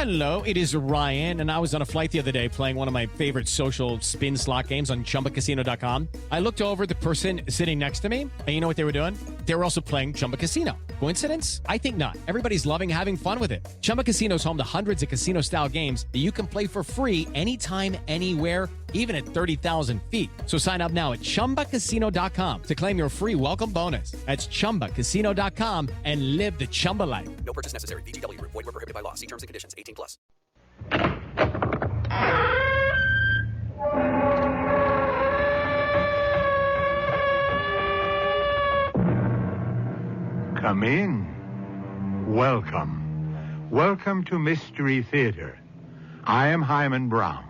Hello, it is Ryan, and I was on a flight the other day playing one of my favorite social spin slot games on ChumbaCasino.com. I looked over at the person sitting next to me, and you know what they were doing? They were also playing Chumba Casino. Coincidence? I think not. Everybody's loving having fun with it. Chumba Casino is home to hundreds of casino-style games that you can play for free anytime, anywhere, even at 30,000 feet. So sign up now at ChumbaCasino.com to claim your free welcome bonus. That's ChumbaCasino.com and live the Chumba life. No purchase necessary. VGW. Void where prohibited by law. See terms and conditions. 18 plus. Come in. Welcome. Welcome to Mystery Theater. I am Hyman Brown.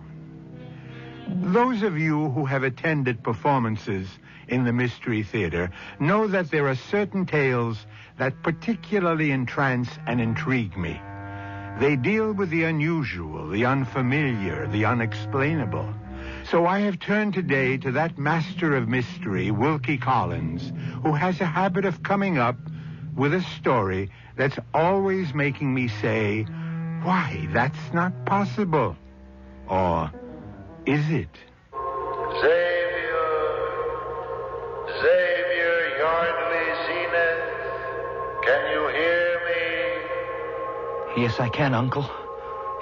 Those of you who have attended performances in the Mystery Theater know that there are certain tales that particularly entrance and intrigue me. They deal with the unusual, the unfamiliar, the unexplainable. So I have turned today to that master of mystery, Wilkie Collins, who has a habit of coming up with a story that's always making me say, why, that's not possible. Or is it? Xavier Yardley Zenith, can you hear me? Yes, I can, Uncle.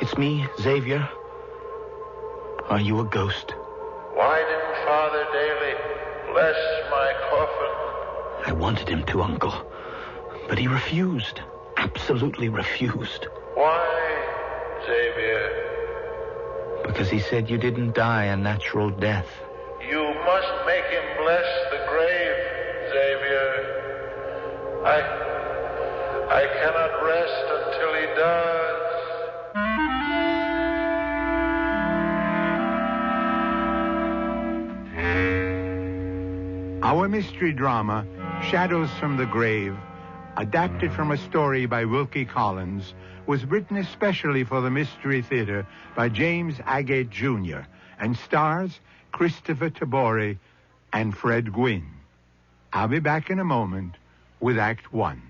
It's me, Xavier. Are you a ghost? Why didn't Father Daly bless my coffin? I wanted him to, Uncle. But he refused. Absolutely refused. Why, Xavier? Because he said you didn't die a natural death. You must make him bless the grave, Xavier. I cannot rest until he does. Our mystery drama, Shadows from the Grave, adapted from a story by Wilkie Collins, was written especially for the Mystery Theater by James Agate Jr. and stars Christopher Tabori and Fred Gwynne. I'll be back in a moment with Act One.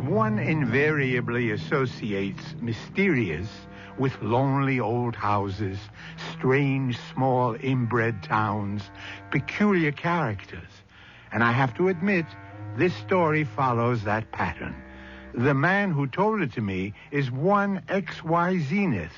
One invariably associates mysterious with lonely old houses, strange small inbred towns, peculiar characters. And I have to admit, this story follows that pattern. The man who told it to me is one XY Zenith.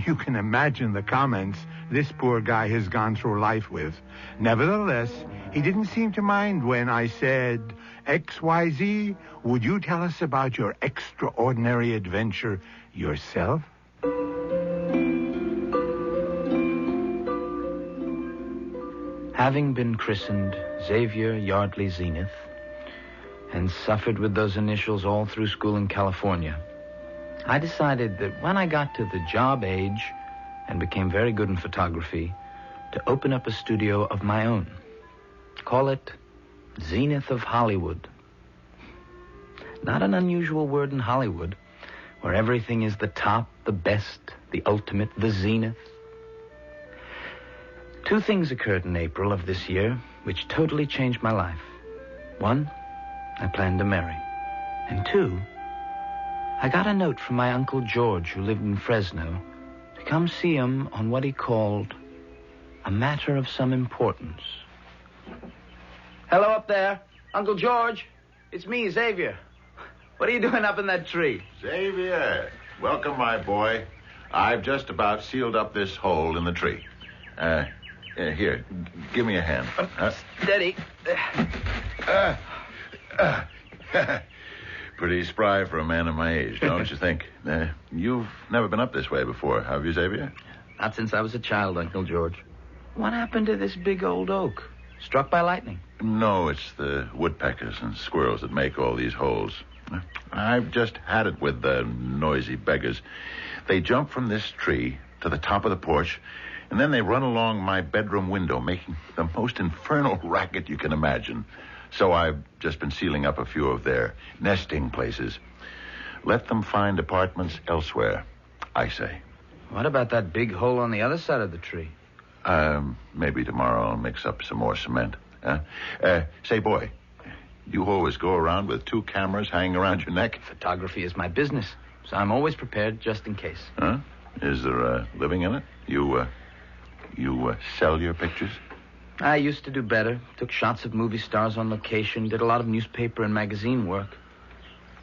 You can imagine the comments this poor guy has gone through life with. Nevertheless, he didn't seem to mind when I said, XYZ, would you tell us about your extraordinary adventure yourself? Having been christened Xavier Yardley Zenith and suffered with those initials all through school in California, I decided that when I got to the job age and became very good in photography, to open up a studio of my own. Call it Zenith of Hollywood. Not an unusual word in Hollywood, where everything is the top, the best, the ultimate, the zenith. Two things occurred in April of this year which totally changed my life. One, I planned to marry. And two, I got a note from my Uncle George, who lived in Fresno, to come see him on what he called a matter of some importance. Hello up there. Uncle George. It's me, Xavier. What are you doing up in that tree? Xavier, welcome, my boy. I've just about sealed up this hole in the tree. Here, give me a hand. Steady. Pretty spry for a man of my age, don't you think? You've never been up this way before, have you, Xavier? Not since I was a child, Uncle George. What happened to this big old oak? Struck by lightning? No, it's the woodpeckers and squirrels that make all these holes. I've just had it with the noisy beggars. They jump from this tree to the top of the porch, and then they run along my bedroom window, making the most infernal racket you can imagine. So I've just been sealing up a few of their nesting places. Let them find apartments elsewhere, I say. What about that big hole on the other side of the tree? Maybe tomorrow I'll mix up some more cement. Say, boy, you always go around with 2 cameras hanging around your neck? Photography is my business, so I'm always prepared just in case. Huh? Is there a living in it? You sell your pictures? I used to do better. Took shots of movie stars on location, did a lot of newspaper and magazine work.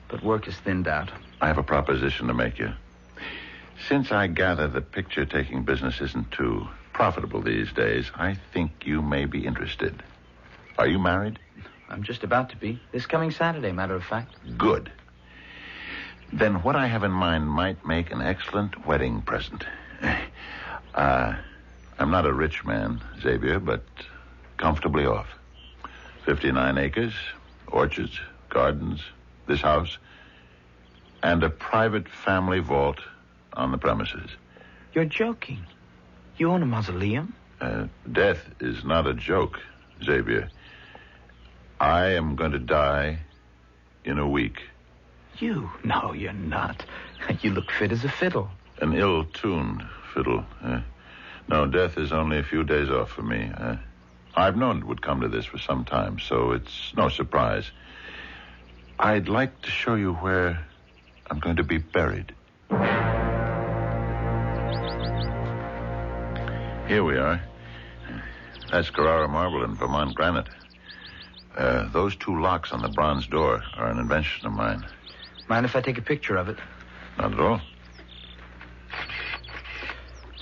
But work is thinned out. I have a proposition to make you. Since I gather that picture-taking business isn't too profitable these days, I think you may be interested. Are you married? I'm just about to be. This coming Saturday, matter of fact. Good. Then what I have in mind might make an excellent wedding present. I'm not a rich man, Xavier, but comfortably off. 59 acres, orchards, gardens, this house, and a private family vault on the premises. You're joking. You own a mausoleum? Death is not a joke, Xavier. I am going to die in a week. You? No, you're not. You look fit as a fiddle. An ill-tuned fiddle. No, death is only a few days off for me. I've known it would come to this for some time, so it's no surprise. I'd like to show you where I'm going to be buried. Here we are. That's Carrara marble and Vermont granite. Those 2 locks on the bronze door are an invention of mine. Mind if I take a picture of it? Not at all.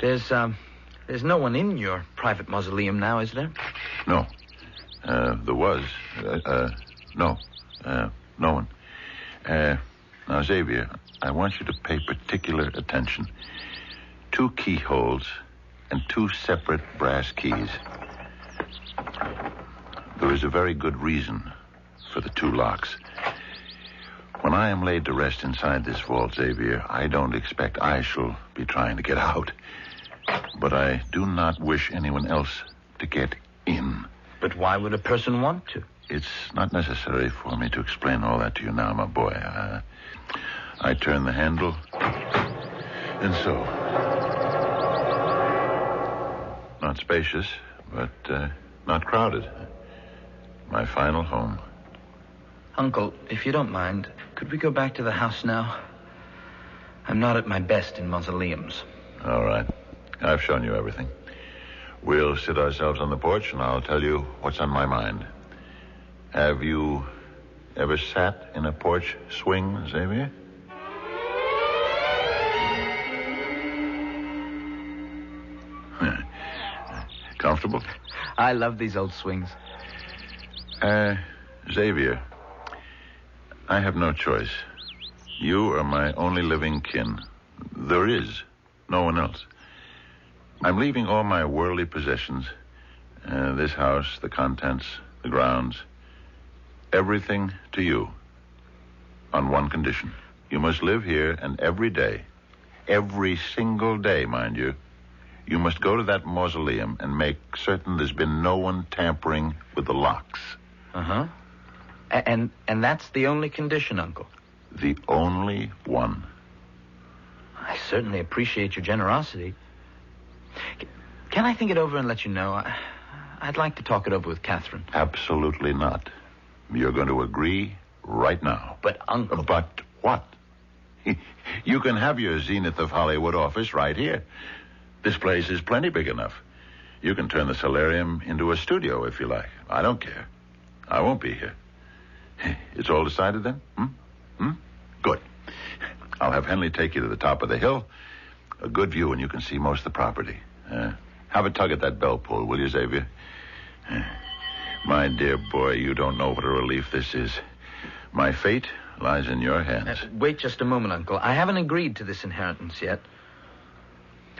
There's no one in your private mausoleum now, is there? No. There was. No. No one. Now, Xavier, I want you to pay particular attention. 2 keyholes and 2 separate brass keys. There is a very good reason for the 2 locks. When I am laid to rest inside this vault, Xavier, I don't expect I shall be trying to get out. But I do not wish anyone else to get in. But why would a person want to? It's not necessary for me to explain all that to you now, my boy. I turn the handle, and so. Not spacious, but not crowded. My final home. Uncle, if you don't mind, could we go back to the house now? I'm not at my best in mausoleums. All right. I've shown you everything. We'll sit ourselves on the porch, and I'll tell you what's on my mind. Have you ever sat in a porch swing, Xavier? Comfortable? I love these old swings. Xavier, I have no choice. You are my only living kin. There is no one else. I'm leaving all my worldly possessions, this house, the contents, the grounds, everything to you, on one condition. You must live here, and every day, every single day, mind you, you must go to that mausoleum and make certain there's been no one tampering with the locks. Uh-huh. And that's the only condition, Uncle? The only one. I certainly appreciate your generosity. Can I think it over and let you know? I'd like to talk it over with Catherine. Absolutely not. You're going to agree right now. But, Uncle... But what? You can have your Zenith of Hollywood office right here. This place is plenty big enough. You can turn the solarium into a studio if you like. I don't care. I won't be here. It's all decided then? Good. I'll have Henley take you to the top of the hill. A good view, and you can see most of the property. Have a tug at that bell pull, will you, Xavier? My dear boy, you don't know what a relief this is. My fate lies in your hands. Wait just a moment, Uncle. I haven't agreed to this inheritance yet.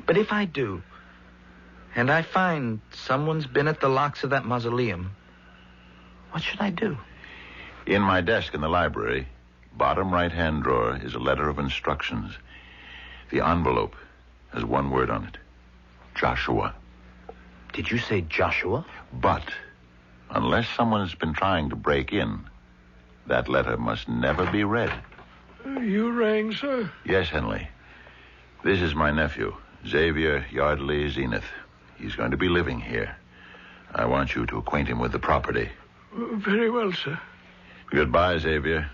But if I do, and I find someone's been at the locks of that mausoleum, what should I do? In my desk in the library, bottom right-hand drawer, is a letter of instructions. The envelope has one word on it. Joshua. Did you say Joshua? But, unless someone has been trying to break in, that letter must never be read. You rang, sir? Yes, Henley. This is my nephew, Xavier Yardley Zenith. He's going to be living here. I want you to acquaint him with the property. Very well, sir. Goodbye, Xavier.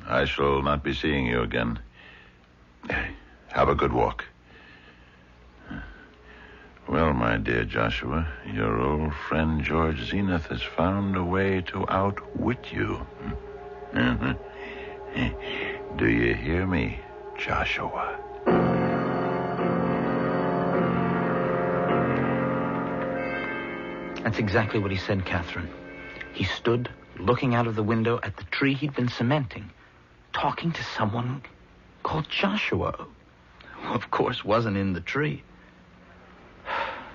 I shall not be seeing you again. Have a good walk. Well, my dear Joshua, your old friend George Zenith has found a way to outwit you. Do you hear me, Joshua? That's exactly what he said, Catherine. He stood looking out of the window at the tree he'd been cementing, talking to someone called Joshua, who, of course, wasn't in the tree.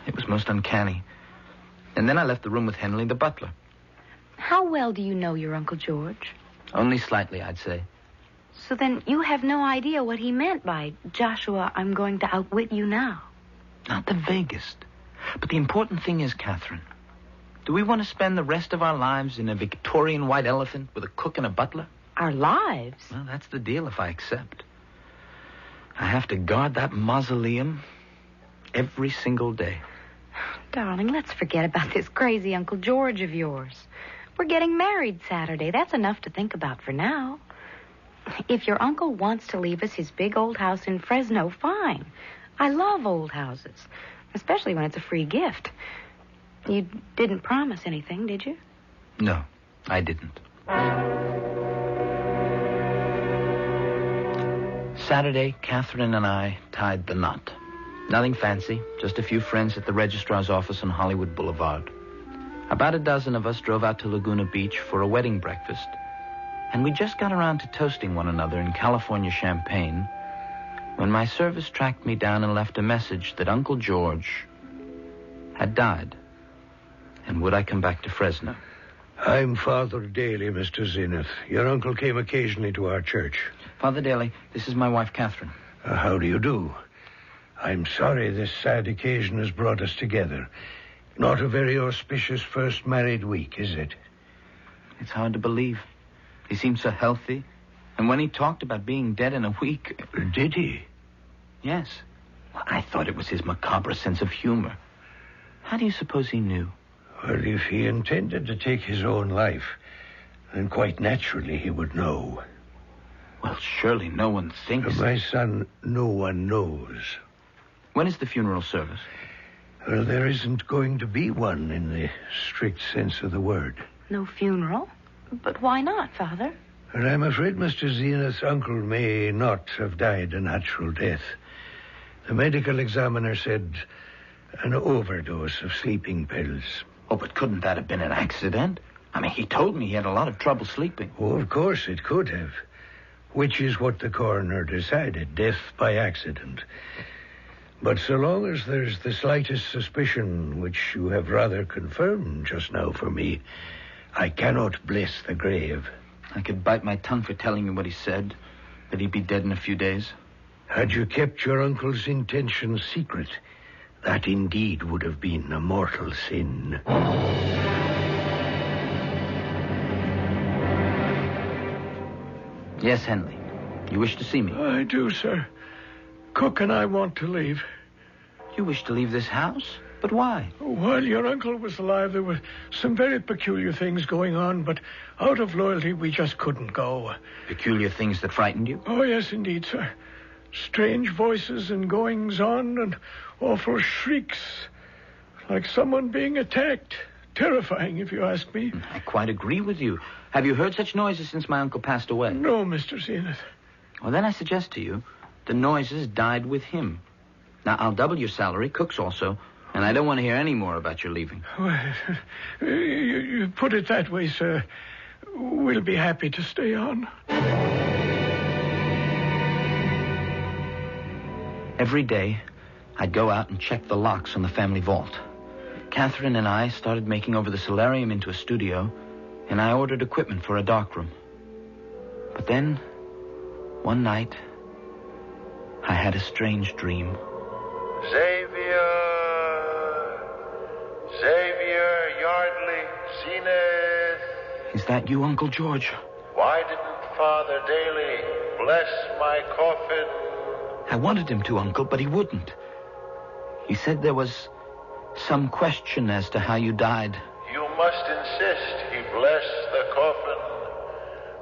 It was most uncanny. And then I left the room with Henley, the butler. How well do you know your Uncle George? Only slightly, I'd say. So then you have no idea what he meant by, Joshua, I'm going to outwit you now. Not the vaguest. But the important thing is, Catherine, do we want to spend the rest of our lives in a Victorian white elephant with a cook and a butler? Our lives? Well, that's the deal if I accept. I have to guard that mausoleum every single day. Darling, let's forget about this crazy Uncle George of yours. We're getting married Saturday. That's enough to think about for now. If your uncle wants to leave us his big old house in Fresno, fine. I love old houses, especially when it's a free gift. You didn't promise anything, did you? No, I didn't. Saturday, Catherine and I tied the knot. Nothing fancy, just a few friends at the registrar's office on Hollywood Boulevard. About a dozen of us drove out to Laguna Beach for a wedding breakfast, and we just got around to toasting one another in California champagne when my service tracked me down and left a message that Uncle George had died. And would I come back to Fresno? I'm Father Daly, Mr. Zenith. Your uncle came occasionally to our church. Father Daly, this is my wife, Catherine. How do you do? I'm sorry this sad occasion has brought us together. Not a very auspicious first married week, is it? It's hard to believe. He seemed so healthy. And when he talked about being dead in a week... Did he? Yes. Well, I thought it was his macabre sense of humor. How do you suppose he knew? Well, if he intended to take his own life, then quite naturally he would know. Well, surely no one thinks... My son, no one knows. When is the funeral service? Well, there isn't going to be one in the strict sense of the word. No funeral? But why not, Father? Well, I'm afraid Mr. Zenith's uncle may not have died a natural death. The medical examiner said an overdose of sleeping pills. Oh, but couldn't that have been an accident? I mean, he told me he had a lot of trouble sleeping. Oh, of course it could have. Which is what the coroner decided, death by accident. But so long as there's the slightest suspicion, which you have rather confirmed just now for me, I cannot bless the grave. I could bite my tongue for telling you what he said, that he'd be dead in a few days. Had you kept your uncle's intentions secret, that indeed would have been a mortal sin. Yes, Henley. You wish to see me? I do, sir. Cook and I want to leave. You wish to leave this house? But why? While your uncle was alive, there were some very peculiar things going on, but out of loyalty, we just couldn't go. Peculiar things that frightened you? Oh, yes, indeed, sir. Strange voices and goings-on and awful shrieks, like someone being attacked. Terrifying, if you ask me. I quite agree with you. Have you heard such noises since my uncle passed away? No, Mr. Zenith. Well, then I suggest to you, the noises died with him. Now, I'll double your salary, Cook's also, and I don't want to hear any more about your leaving. Well, you put it that way, sir. We'll be happy to stay on. Every day, I'd go out and check the locks on the family vault. Catherine and I started making over the solarium into a studio, and I ordered equipment for a darkroom. But then, one night, I had a strange dream. Xavier Yardley Zenith. Is that you, Uncle George? Why didn't Father Daly bless my coffin? I wanted him to, Uncle, but he wouldn't. He said there was some question as to how you died. You must insist he bless the coffin.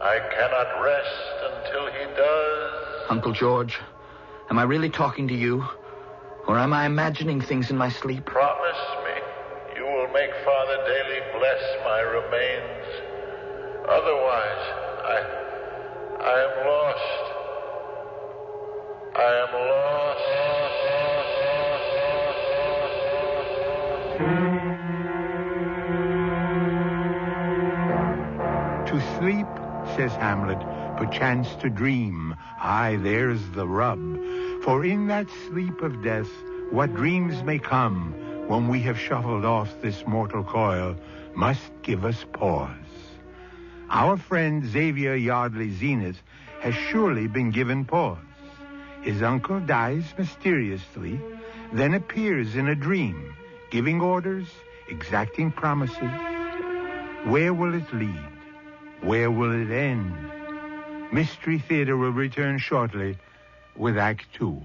I cannot rest until he does. Uncle George, am I really talking to you? Or am I imagining things in my sleep? Promise me you will make Father Daly bless my remains. Otherwise, I am lost. I am lost. To sleep, says Hamlet, perchance to dream. Aye, there's the rub. For in that sleep of death, what dreams may come when we have shuffled off this mortal coil must give us pause. Our friend Xavier Yardley Zenith has surely been given pause. His uncle dies mysteriously, then appears in a dream, giving orders, exacting promises. Where will it lead? Where will it end? Mystery Theater will return shortly with Act 2.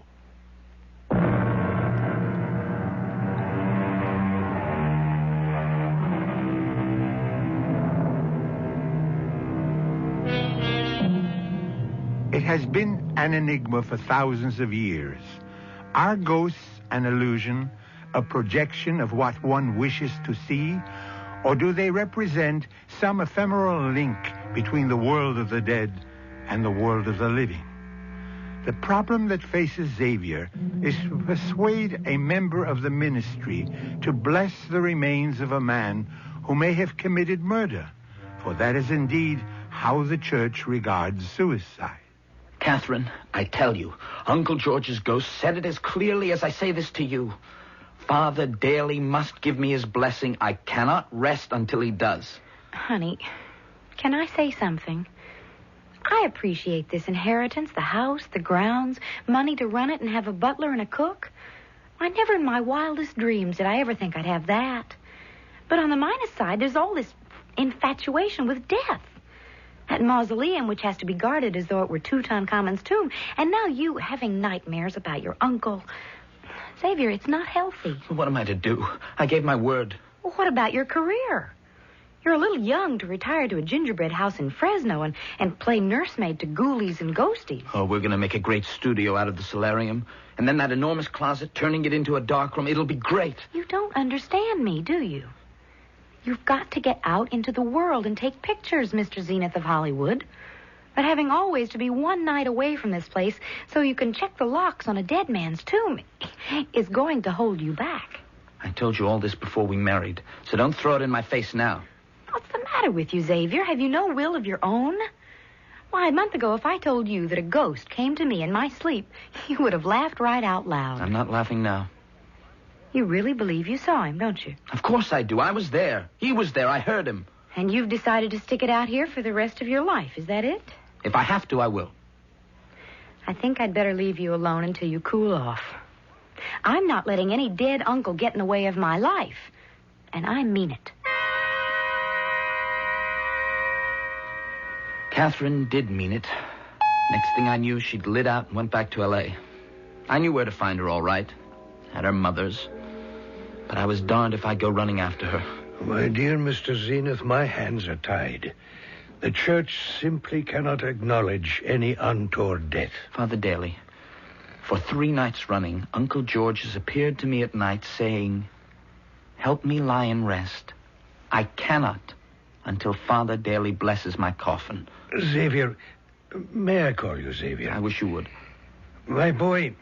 It has been an enigma for thousands of years. Are ghosts an illusion, a projection of what one wishes to see, or do they represent some ephemeral link between the world of the dead and the world of the living? The problem that faces Xavier is to persuade a member of the ministry to bless the remains of a man who may have committed murder, for that is indeed how the church regards suicide. Catherine, I tell you, Uncle George's ghost said it as clearly as I say this to you. Father Daly must give me his blessing. I cannot rest until he does. Honey, can I say something? I appreciate this inheritance, the house, the grounds, money to run it and have a butler and a cook. I never in my wildest dreams did I ever think I'd have that. But on the minus side, there's all this infatuation with death. That mausoleum, which has to be guarded as though it were Tutankhamun's tomb. And now you having nightmares about your uncle. Xavier, it's not healthy. What am I to do? I gave my word. Well, what about your career? You're a little young to retire to a gingerbread house in Fresno and play nursemaid to ghoulies and ghosties. Oh, we're going to make a great studio out of the solarium. And then that enormous closet, turning it into a darkroom. It'll be great. You don't understand me, do you? You've got to get out into the world and take pictures, Mr. Zenith of Hollywood. But having always to be one night away from this place so you can check the locks on a dead man's tomb is going to hold you back. I told you all this before we married, so don't throw it in my face now. What's the matter with you, Xavier? Have you no will of your own? Why, a month ago, if I told you that a ghost came to me in my sleep, you would have laughed right out loud. I'm not laughing now. You really believe you saw him, don't you? Of course I do. I was there. He was there. I heard him. And you've decided to stick it out here for the rest of your life, is that it? If I have to, I will. I think I'd better leave you alone until you cool off. I'm not letting any dead uncle get in the way of my life. And I mean it. Catherine did mean it. Next thing I knew, she'd lit out and went back to L.A. I knew where to find her all right. At her mother's. But I was darned if I'd go running after her. My dear Mr. Zenith, my hands are tied. The church simply cannot acknowledge any untoward death. Father Daly, for 3 nights running, Uncle George has appeared to me at night saying, "Help me lie and rest. I cannot until Father Daly blesses my coffin." Xavier, may I call you Xavier? I wish you would. My boy,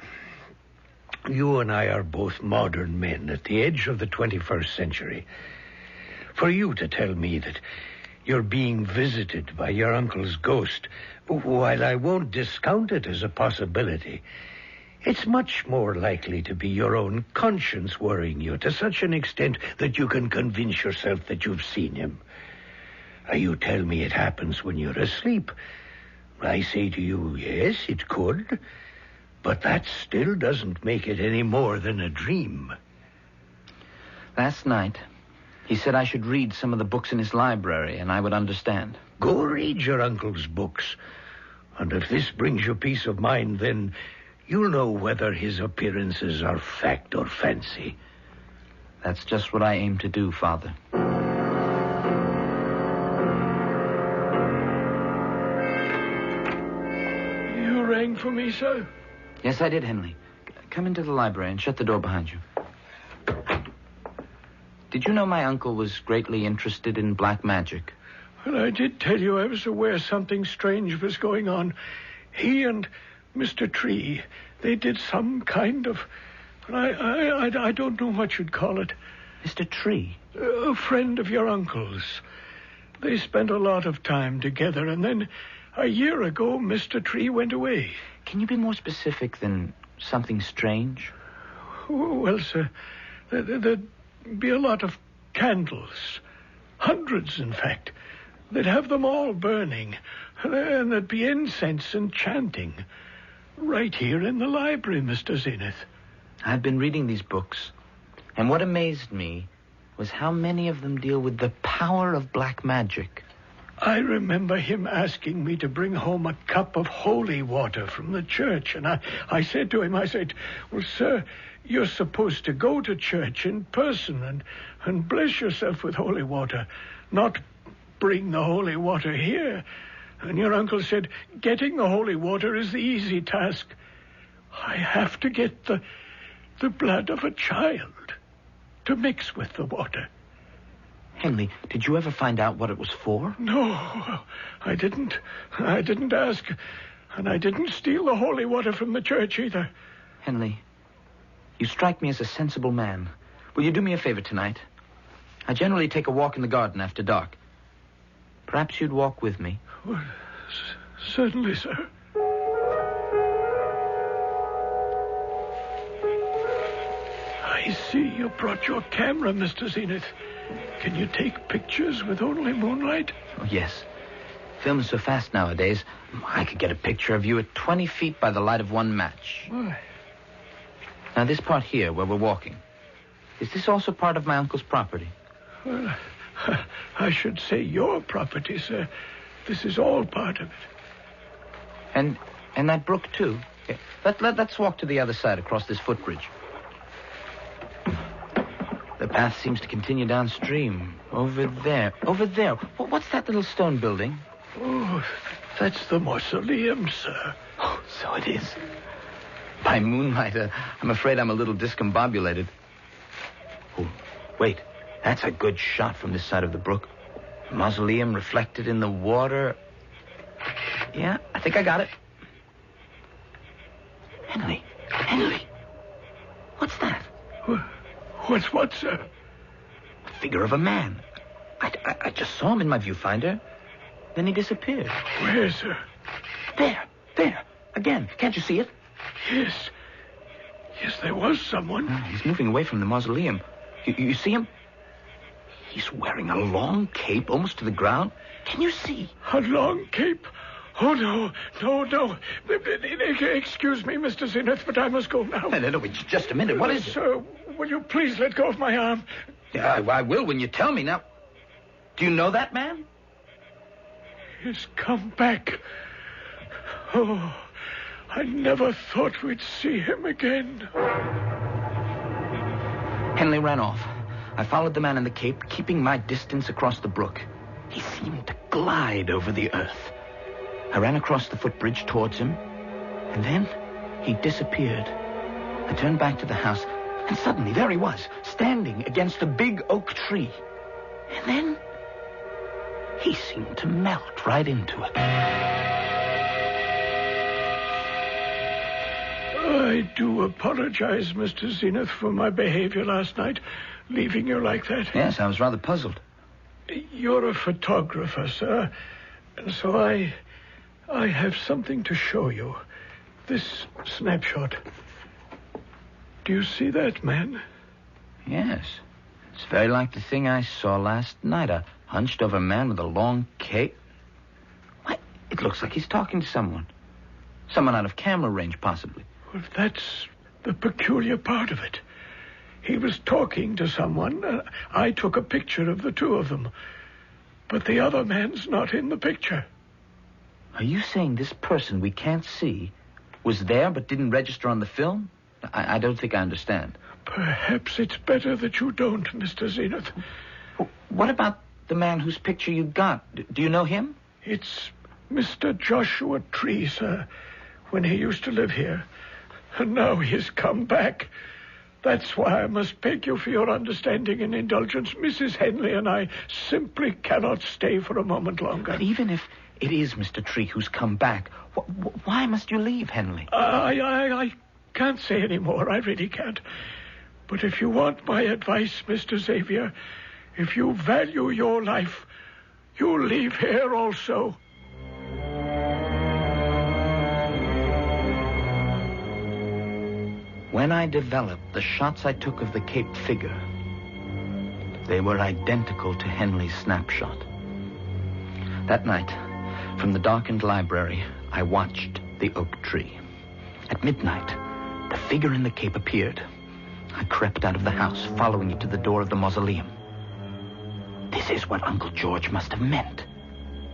you and I are both modern men at the edge of the 21st century. For you to tell me that you're being visited by your uncle's ghost, while I won't discount it as a possibility, it's much more likely to be your own conscience worrying you to such an extent that you can convince yourself that you've seen him. You tell me it happens when you're asleep. I say to you, yes, it could, but that still doesn't make it any more than a dream. Last night, he said I should read some of the books in his library, and I would understand. Go read your uncle's books. And if this brings you peace of mind, then you'll know whether his appearances are fact or fancy. That's just what I aim to do, Father. You rang for me, sir? Yes, I did, Henley. Come into the library and shut the door behind you. Did you know my uncle was greatly interested in black magic? Well, I did tell you I was aware something strange was going on. He and Mr. Tree, they did some kind of... I don't know what you'd call it. Mr. Tree? A friend of your uncle's. They spent a lot of time together, and then a year ago, Mr. Tree went away. Can you be more specific than something strange? Well, sir, there'd be a lot of candles. Hundreds, in fact. They'd have them all burning. And there'd be incense and chanting. Right here in the library, Mr. Zenith. I've been reading these books, and what amazed me was how many of them deal with the power of black magic. I remember him asking me to bring home a cup of holy water from the church, and I said to him, well, sir, you're supposed to go to church in person and bless yourself with holy water, not bring the holy water here. And your uncle said, getting the holy water is the easy task. I have to get the blood of a child to mix with the water. Henley, did you ever find out what it was for? No, I didn't. I didn't ask. And I didn't steal the holy water from the church either. Henley, you strike me as a sensible man. Will you do me a favor tonight? I generally take a walk in the garden after dark. Perhaps you'd walk with me. Well, certainly, sir. I see you brought your camera, Mr. Zenith. Can you take pictures with only moonlight? Oh, yes. Film is so fast nowadays, I could get a picture of you at 20 feet by the light of one match. Why? Now, this part here, where we're walking, is this also part of my uncle's property? Well, I should say your property, sir. This is all part of it. And that brook, too. Okay. Let's walk to the other side across this footbridge. The path seems to continue downstream. Over there. Over there. What's that little stone building? Oh, that's the mausoleum, sir. Oh, so it is. By moonlight, I'm afraid I'm a little discombobulated. Oh, wait. That's a good shot from this side of the brook. The mausoleum reflected in the water. Yeah, I think I got it. Henley. What's that? What's what, sir? The figure of a man. I just saw him in my viewfinder. Then he disappeared. Where, sir? There. Again. Can't you see it? Yes, there was someone. He's moving away from the mausoleum. You see him? He's wearing a long cape almost to the ground. Can you see? A long cape? Oh, no. Excuse me, Mr. Zenith, but I must go now. No, wait, just a minute. What is it? Sir, will you please let go of my arm? Yeah, I will when you tell me. Now, do you know that man? He's come back. Oh, I never thought we'd see him again. Henley ran off. I followed the man in the cape, keeping my distance across the brook. He seemed to glide over the earth. I ran across the footbridge towards him, and then he disappeared. I turned back to the house, and suddenly there he was, standing against a big oak tree. And then he seemed to melt right into it. I do apologize, Mr. Zenith, for my behavior last night, leaving you like that. Yes, I was rather puzzled. You're a photographer, sir, and so I have something to show you. This snapshot. Do you see that man? Yes. It's very like the thing I saw last night. A hunched-over man with a long cape. Why, it looks like he's talking to someone. Someone out of camera range, possibly. Well, that's the peculiar part of it. He was talking to someone. I took a picture of the two of them. But the other man's not in the picture. Are you saying this person we can't see was there but didn't register on the film? I don't think I understand. Perhaps it's better that you don't, Mr. Zenith. What about the man whose picture you got? Do you know him? It's Mr. Joshua Tree, sir, when he used to live here. And now he's come back. That's why I must beg you for your understanding and indulgence. Mrs. Henley and I simply cannot stay for a moment longer. But even if it is Mr. Tree who's come back, why must you leave, Henley? I can't say any more. I really can't. But if you want my advice, Mr. Xavier, if you value your life, you'll leave here also. When I developed the shots I took of the Cape figure, they were identical to Henley's snapshot. That night, from the darkened library, I watched the oak tree. At midnight, the figure in the Cape appeared. I crept out of the house, following it to the door of the mausoleum. This is what Uncle George must have meant.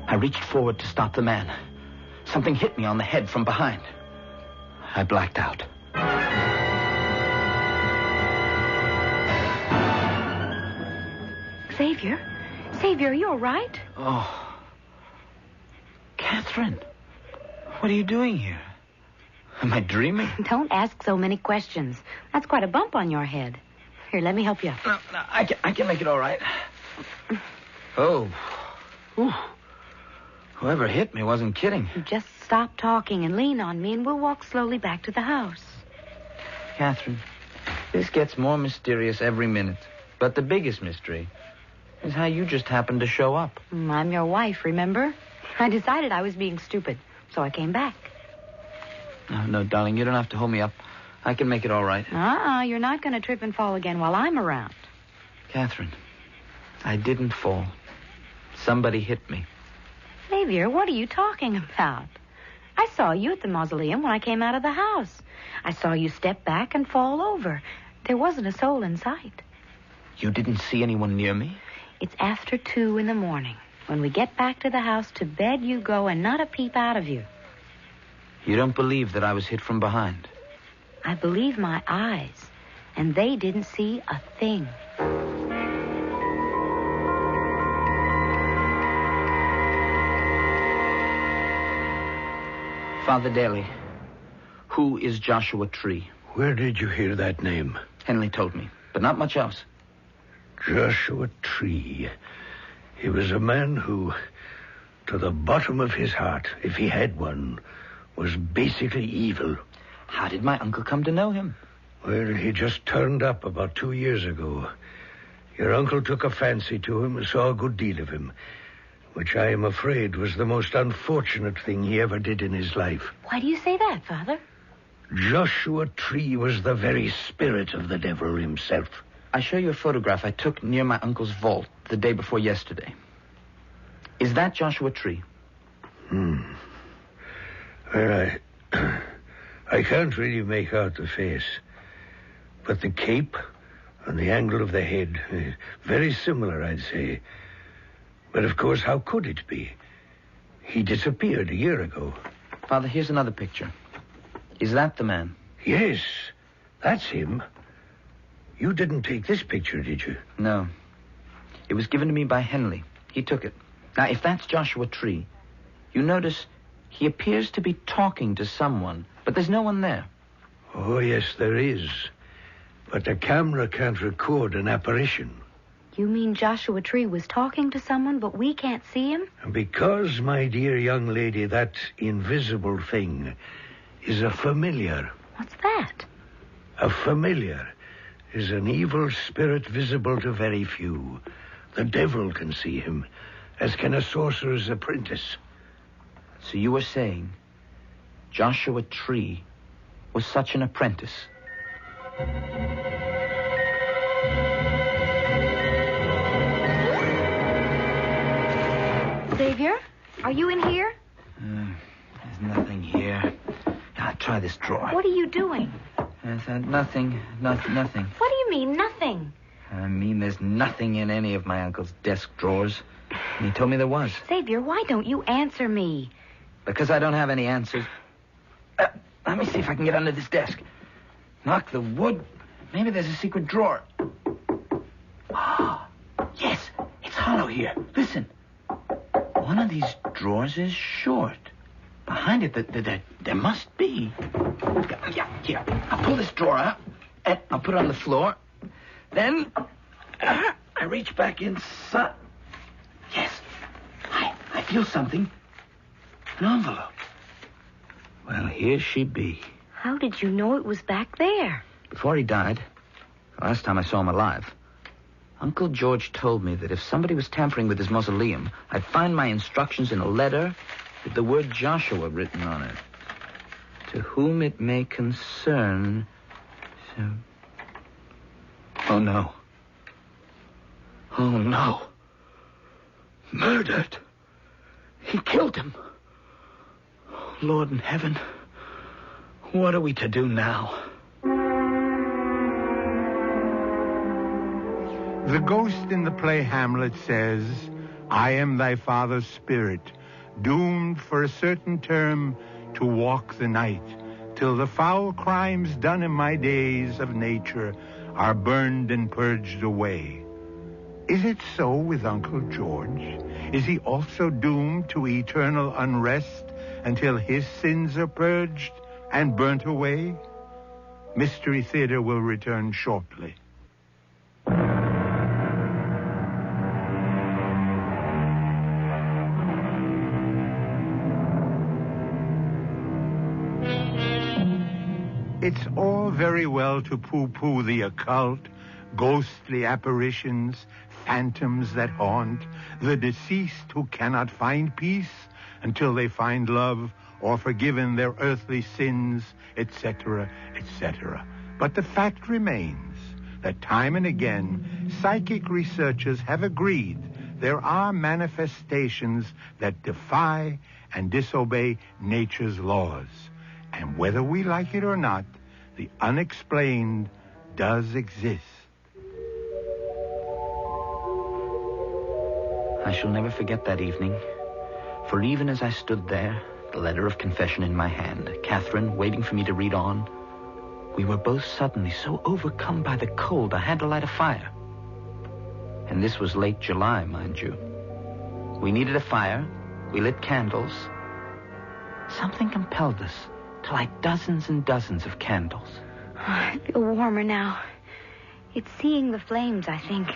I reached forward to stop the man. Something hit me on the head from behind. I blacked out. Xavier, you all right? Oh. Catherine, what are you doing here? Am I dreaming? Don't ask so many questions. That's quite a bump on your head. Here, let me help you up. No, I can make it all right. Oh. Ooh. Whoever hit me wasn't kidding. Just stop talking and lean on me, and we'll walk slowly back to the house. Catherine, this gets more mysterious every minute. But the biggest mystery is how you just happened to show up. I'm your wife, remember? I decided I was being stupid, so I came back. No, darling, you don't have to hold me up. I can make it all right. You're not going to trip and fall again while I'm around. Catherine, I didn't fall. Somebody hit me. Xavier, what are you talking about? I saw you at the mausoleum when I came out of the house. I saw you step back and fall over. There wasn't a soul in sight. You didn't see anyone near me? It's after 2 in the morning. When we get back to the house, to bed you go and not a peep out of you. You don't believe that I was hit from behind? I believe my eyes, and they didn't see a thing. Father Daly, who is Joshua Tree? Where did you hear that name? Henley told me, but not much else. Joshua Tree. He was a man who, to the bottom of his heart, if he had one, was basically evil. How did my uncle come to know him? Well, he just turned up about 2 years ago. Your uncle took a fancy to him and saw a good deal of him, which I am afraid was the most unfortunate thing he ever did in his life. Why do you say that, Father? Joshua Tree was the very spirit of the devil himself. I show you a photograph I took near my uncle's vault the day before yesterday. Is that Joshua Tree? Well, I can't really make out the face. But the cape and the angle of the head, very similar, I'd say. But, of course, how could it be? He disappeared a year ago. Father, here's another picture. Is that the man? Yes, that's him. You didn't take this picture, did you? No. It was given to me by Henley. He took it. Now, if that's Joshua Tree, you notice he appears to be talking to someone, but there's no one there. Oh, yes, there is. But the camera can't record an apparition. You mean Joshua Tree was talking to someone, but we can't see him? Because, my dear young lady, that invisible thing is a familiar. What's that? A familiar is an evil spirit visible to very few. The devil can see him, as can a sorcerer's apprentice. So you were saying Joshua Tree was such an apprentice? Xavier, are you in here? There's nothing here. I'll try this drawer. What are you doing? Nothing. What do you mean, nothing? I mean, there's nothing in any of my uncle's desk drawers. And he told me there was. Xavier, why don't you answer me? Because I don't have any answers. Let me see if I can get under this desk. Knock the wood. Maybe there's a secret drawer. Ah, yes, it's hollow here. Listen. One of these drawers is short. Behind it, there must be. Yeah, here. I'll pull this drawer out, and I'll put it on the floor. Then, I reach back inside. Yes, I feel something. An envelope. Well, here she be. How did you know it was back there? Before he died, the last time I saw him alive, Uncle George told me that if somebody was tampering with his mausoleum, I'd find my instructions in a letter with the word Joshua written on it. To whom it may concern... Oh, no. Oh, no. Murdered. He killed him. Lord in heaven, what are we to do now? The ghost in the play Hamlet says, I am thy father's spirit, doomed for a certain term to walk the night, till the foul crimes done in my days of nature are burned and purged away. Is it so with Uncle George? Is he also doomed to eternal unrest until his sins are purged and burnt away? Mystery Theater will return shortly. It's all very well to pooh-pooh the occult, ghostly apparitions, phantoms that haunt, the deceased who cannot find peace until they find love or forgiven their earthly sins, etc., etc. But the fact remains that time and again, psychic researchers have agreed there are manifestations that defy and disobey nature's laws. And whether we like it or not, the unexplained does exist. I shall never forget that evening. For even as I stood there, the letter of confession in my hand, Catherine waiting for me to read on, we were both suddenly so overcome by the cold I had to light a fire. And this was late July, mind you. We needed a fire. We lit candles. Something compelled us to light dozens and dozens of candles. I feel warmer now. It's seeing the flames, I think.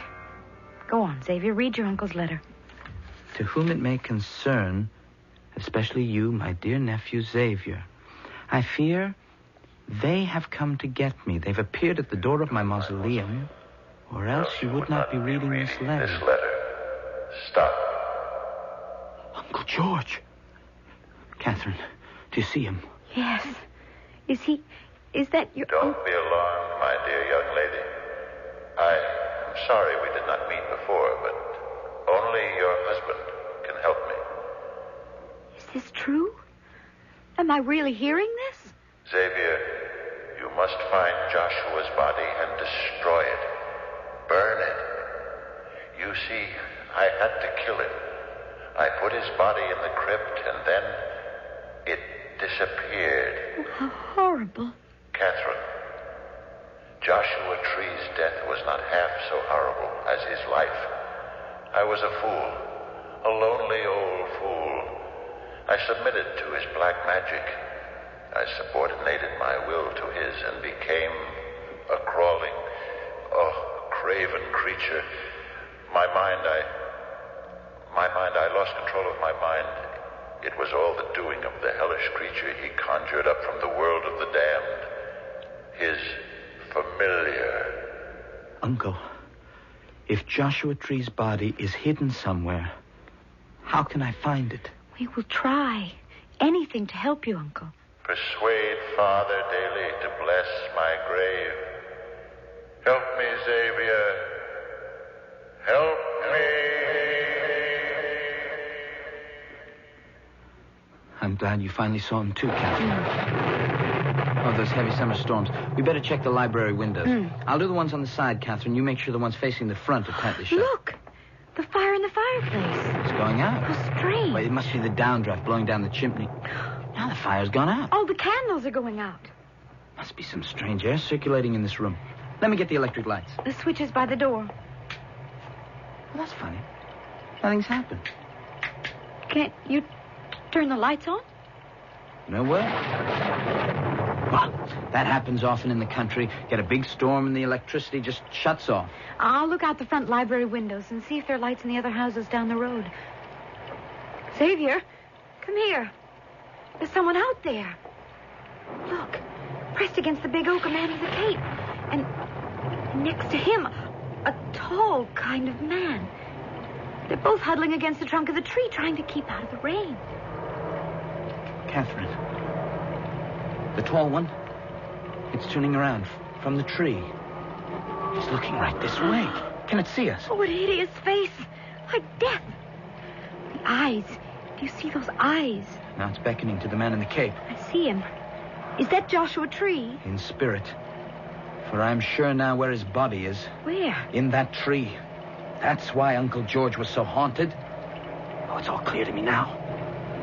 Go on, Xavier. Read your uncle's letter. To whom it may concern, especially you, my dear nephew Xavier, I fear they have come to get me. They've appeared at the door of my mausoleum, or else you would not be reading this letter. Stop. Uncle George. Catherine, do you see him? Yes. Is that your... Don't be alarmed, my dear young lady. I'm sorry we did not meet before, but only your husband can help me. Is this true? Am I really hearing this? Xavier, you must find Joshua's body and destroy it. Burn it. You see, I had to kill him. I put his body in the crypt, and then it disappeared. Oh, how horrible. Catherine, Joshua Tree's death was not half so horrible as his life. I was a fool, a lonely old fool. I submitted to his black magic. I subordinated my will to his and became a crawling, craven creature. I lost control of my mind. It was all the doing of the hellish creature he conjured up from the world of the damned. His familiar. Uncle, if Joshua Tree's body is hidden somewhere, how can I find it? We will try. Anything to help you, Uncle. Persuade Father daily to bless my grave. Help me, Xavier. Help me. I'm glad you finally saw him too, Catherine. Oh, those heavy summer storms. We better check the library windows. I'll do the ones on the side, Catherine. You make sure the ones facing the front are tightly shut. Look! The fire in the fireplace. It's going out. How strange. Wait, it must be the downdraft blowing down the chimney. Now the fire's gone out. Oh, the candles are going out. Must be some strange air circulating in this room. Let me get the electric lights. The switch is by the door. Well, that's funny. Nothing's happened. Can't you turn the lights on? No way. Well, that happens often in the country. Get a big storm and the electricity just shuts off. I'll look out the front library windows and see if there are lights in the other houses down the road. Xavier, come here. There's someone out there. Look, pressed against the big oak, a man with a cape. And next to him, a tall kind of man. They're both huddling against the trunk of the tree, trying to keep out of the rain. Catherine. The tall one. It's turning around from the tree. It's looking right this way. Can it see us? Oh, what a hideous face. Like death. The eyes. Do you see those eyes? Now it's beckoning to the man in the cape. I see him. Is that Joshua Tree? In spirit. For I'm sure now where his body is. Where? In that tree. That's why Uncle George was so haunted. Oh, it's all clear to me now.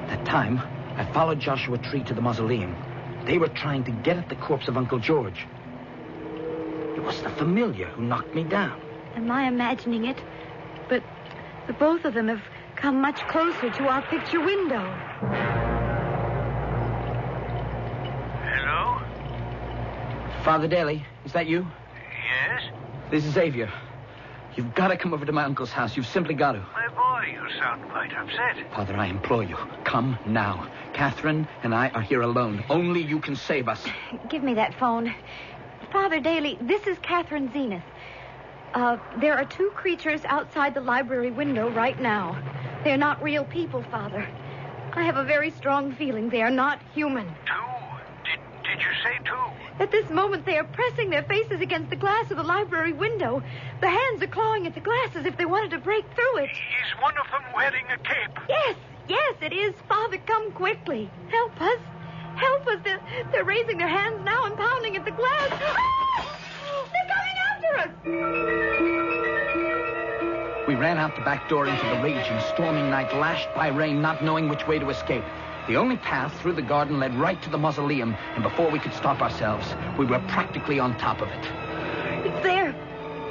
That time, I followed Joshua Tree to the mausoleum. They were trying to get at the corpse of Uncle George. It was the familiar who knocked me down. Am I imagining it? But the both of them have come much closer to our picture window. Hello? Father Daly, is that you? Yes? This is Xavier. You've got to come over to my uncle's house. You've simply got to. My boy, you sound quite upset. Father, I implore you, come now. Catherine and I are here alone. Only you can save us. Give me that phone. Father Daly, this is Catherine Zenith. There are two creatures outside the library window right now. They're not real people, Father. I have a very strong feeling they are not human. Two? Did you say two? At this moment, they are pressing their faces against the glass of the library window. The hands are clawing at the glass as if they wanted to break through it. Is one of them wearing a cape? Yes, it is. Father, come quickly. Help us. Help us. They're raising their hands now and pounding at the glass. Ah! They're coming after us. We ran out the back door into the raging, storming night, lashed by rain, not knowing which way to escape. The only path through the garden led right to the mausoleum, and before we could stop ourselves, we were practically on top of it. It's there.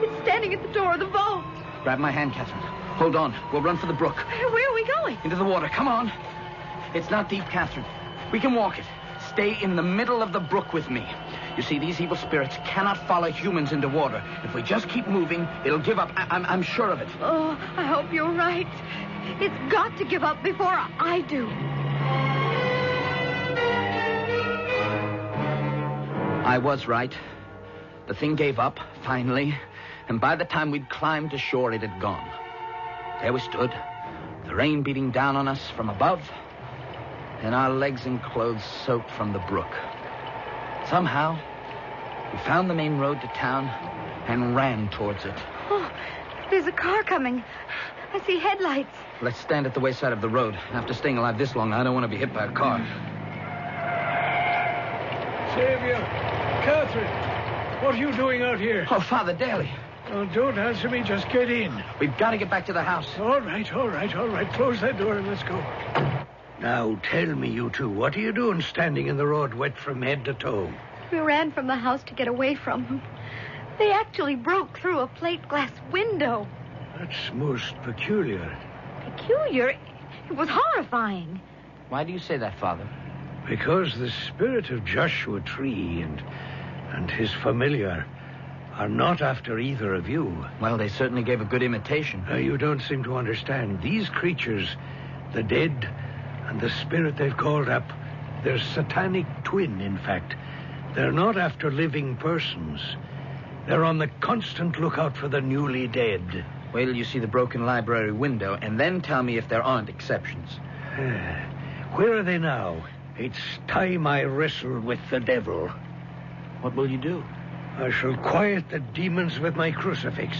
It's standing at the door of the vault. Grab my hand, Catherine. Hold on. We'll run for the brook. Where are we going? Into the water. Come on. It's not deep, Catherine. We can walk it. Stay in the middle of the brook with me. You see, these evil spirits cannot follow humans into water. If we just keep moving, it'll give up. I'm sure of it. Oh, I hope you're right. It's got to give up before I do. I was right. The thing gave up, finally, and by the time we'd climbed to shore, it had gone. There we stood, the rain beating down on us from above, and our legs and clothes soaked from the brook. Somehow, we found the main road to town and ran towards it. Oh, there's a car coming. I see headlights. Let's stand at the wayside of the road. After staying alive this long, I don't want to be hit by a car. Xavier, Catherine, what are you doing out here? Oh, Father Daly. Oh, don't answer me, just get in. We've got to get back to the house. All right. Close that door and let's go. Now, tell me, you two, what are you doing standing in the road wet from head to toe? We ran from the house to get away from them. They actually broke through a plate glass window. That's most peculiar. Peculiar? It was horrifying. Why do you say that, Father? Because the spirit of Joshua Tree and his familiar are not after either of you. Well, they certainly gave a good imitation. You don't seem to understand. These creatures, the dead and the spirit they've called up, they're satanic twin, in fact. They're not after living persons. They're on the constant lookout for the newly dead. Wait till you see the broken library window, and then tell me if there aren't exceptions. Where are they now? It's time I wrestle with the devil. What will you do? I shall quiet the demons with my crucifix.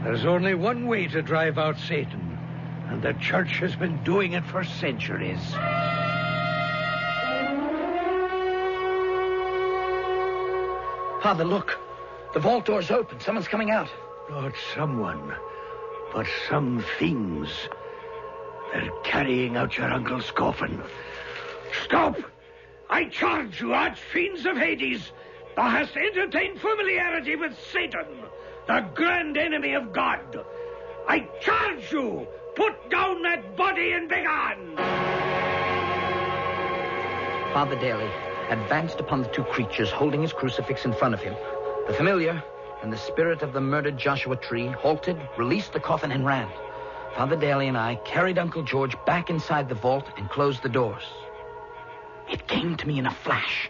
There's only one way to drive out Satan, and the church has been doing it for centuries. Father, look. The vault door's open. Someone's coming out. Not someone, but some things. They're carrying out your uncle's coffin. Stop! I charge you, archfiends of Hades! Thou hast entertained familiarity with Satan, the grand enemy of God. I charge you, put down that body and begone. Father Daly advanced upon the two creatures, holding his crucifix in front of him. The familiar and the spirit of the murdered Joshua Tree halted, released the coffin, and ran. Father Daly and I carried Uncle George back inside the vault and closed the doors. It came to me in a flash.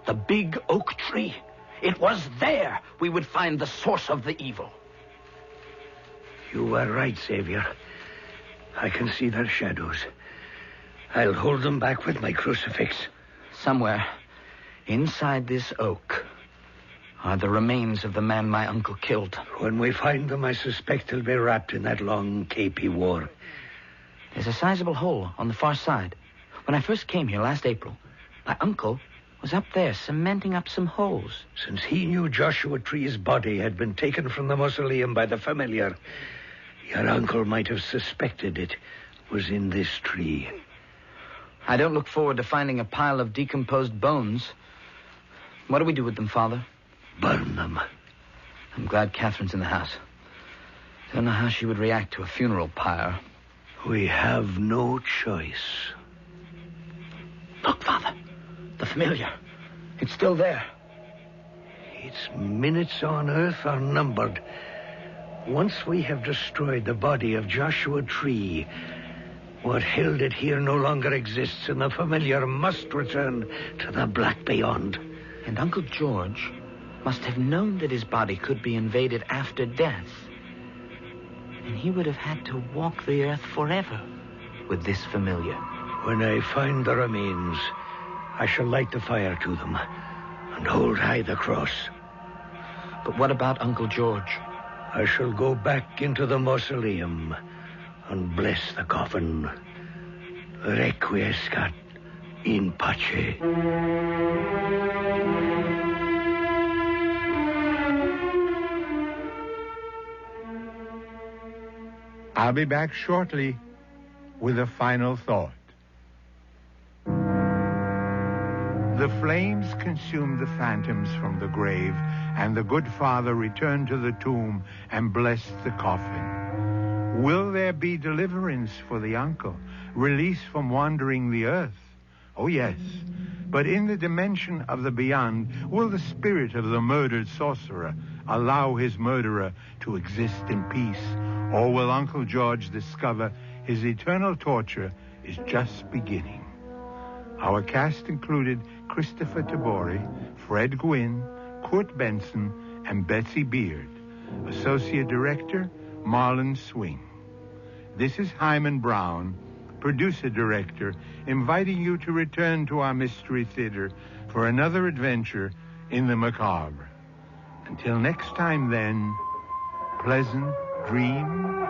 The big oak tree. It was there we would find the source of the evil. You are right, Xavier. I can see their shadows. I'll hold them back with my crucifix. Somewhere inside this oak are the remains of the man my uncle killed. When we find them, I suspect they'll be wrapped in that long cape he wore. There's a sizable hole on the far side. When I first came here last April, my uncle was up there cementing up some holes. Since he knew Joshua Tree's body had been taken from the mausoleum by the familiar, your uncle might have suspected it was in this tree. I don't look forward to finding a pile of decomposed bones. What do we do with them, Father? Burn them. I'm glad Catherine's in the house. Don't know how she would react to a funeral pyre. We have no choice. Look, Father. The familiar. It's still there. Its minutes on Earth are numbered. Once we have destroyed the body of Joshua Tree, what held it here no longer exists, and the familiar must return to the black beyond. And Uncle George must have known that his body could be invaded after death. And he would have had to walk the earth forever with this familiar. When I find the remains, I shall light the fire to them and hold high the cross. But what about Uncle George? I shall go back into the mausoleum and bless the coffin. Requiescat in pace. I'll be back shortly with a final thought. The flames consumed the phantoms from the grave, and the good father returned to the tomb and blessed the coffin. Will there be deliverance for the uncle, release from wandering the earth? Oh, yes. But in the dimension of the beyond, will the spirit of the murdered sorcerer allow his murderer to exist in peace? Or will Uncle George discover his eternal torture is just beginning? Our cast included Christopher Tabori, Fred Gwynn, Kurt Benson, and Betsy Beard. Associate Director, Marlon Swing. This is Hyman Brown, Producer Director, inviting you to return to our Mystery Theater for another adventure in the macabre. Until next time, then, pleasant dreams.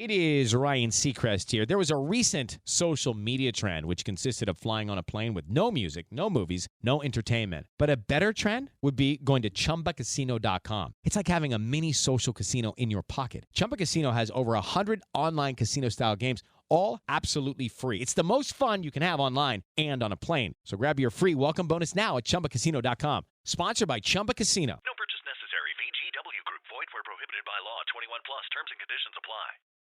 It is Ryan Seacrest here. There was a recent social media trend which consisted of flying on a plane with no music, no movies, no entertainment. But a better trend would be going to ChumbaCasino.com. It's like having a mini social casino in your pocket. Chumba Casino has over 100 online casino-style games, all absolutely free. It's the most fun you can have online and on a plane. So grab your free welcome bonus now at ChumbaCasino.com. Sponsored by Chumba Casino. No purchase necessary. VGW Group. Void where prohibited by law. 21 plus. Terms and conditions apply.